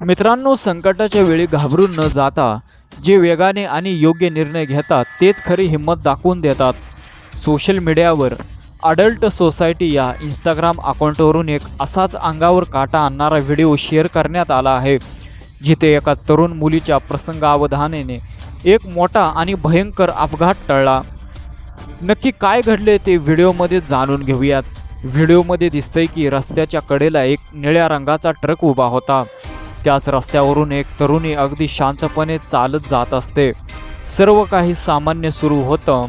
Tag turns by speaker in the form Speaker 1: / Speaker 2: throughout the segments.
Speaker 1: मित्रांनो, संकटाच्या वेळी घाबरून न जाता जे वेगाने आणि योग्य निर्णय घेतात तेच खरी हिंमत दाखवून देतात. सोशल मीडियावर अडल्ट सोसायटी या इंस्टाग्राम अकाउंटवरून एक असाच अंगावर काटा आणणारा व्हिडिओ शेअर करण्यात आला आहे, जिथे एका तरुण मुलीच्या प्रसंगावधानाने एक मोठा आणि भयंकर अपघात टळला. नक्की काय घडले ते व्हिडिओमध्ये जाणून घेऊयात. व्हिडिओमध्ये दिसतंय की रस्त्याच्या कडेला एक निळ्या रंगाचा ट्रक उभा होता. त्याच रस्त्यावरून एक तरुणी अगदी शांतपणे चालत जात असते. सर्व काही सामान्य सुरू होतं,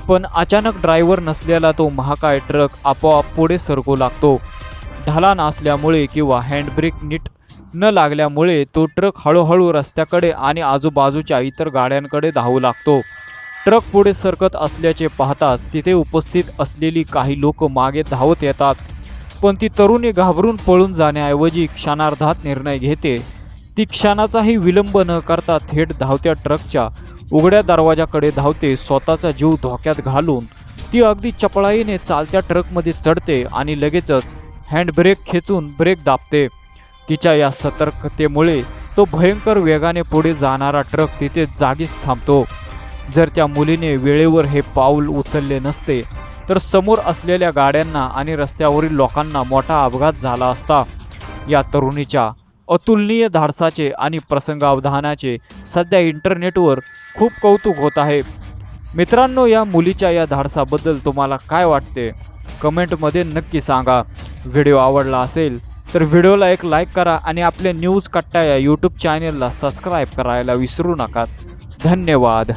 Speaker 1: पण अचानक ड्रायव्हर नसलेला तो महाकाय ट्रक आपोआप पुढे सरकू लागतो. ढाला नसल्यामुळे किंवा हँडब्रेक नीट न लागल्यामुळे तो ट्रक हळूहळू रस्त्याकडे आणि आजूबाजूच्या इतर गाड्यांकडे धावू लागतो. ट्रक पुढे सरकत असल्याचे पाहताच तिथे उपस्थित असलेली काही लोक मागे धावत येतात, पण ती तरुणी घाबरून पळून जाण्याऐवजी क्षणार्धात निर्णय घेते. ती क्षणाचाही विलंब न करता थेट धावत्या ट्रकच्या उघड्या दरवाजाकडे धावते. स्वतःचा जीव धोक्यात घालून ती अगदी चपळाईने चालत्या ट्रकमध्ये चढते आणि लगेचच हँडब्रेक खेचून ब्रेक दाबते. तिच्या या सतर्कतेमुळे तो भयंकर वेगाने पुढे जाणारा ट्रक तिथे जागीच थांबतो. जर त्या मुलीने वेळेवर हे पाऊल उचलले नसते तर समोर असलेल्या गाड्यांना आणि रस्त्यावरील लोकांना मोठा अपघात झाला असता. या तरुणीच्या अतुलनीय धाडसाचे आणि प्रसंगावधानाचे सध्या इंटरनेटवर खूप कौतुक होत आहे. मित्रांनो, या मुलीच्या या धाडसाबद्दल तुम्हाला काय वाटते? कमेंटमध्ये नक्की सांगा. व्हिडिओ आवडला असेल तर व्हिडिओला एक लाईक करा आणि आपल्या न्यूज कट्टा या यूट्यूब चॅनेलला सबस्क्राईब करायला विसरू नका. धन्यवाद.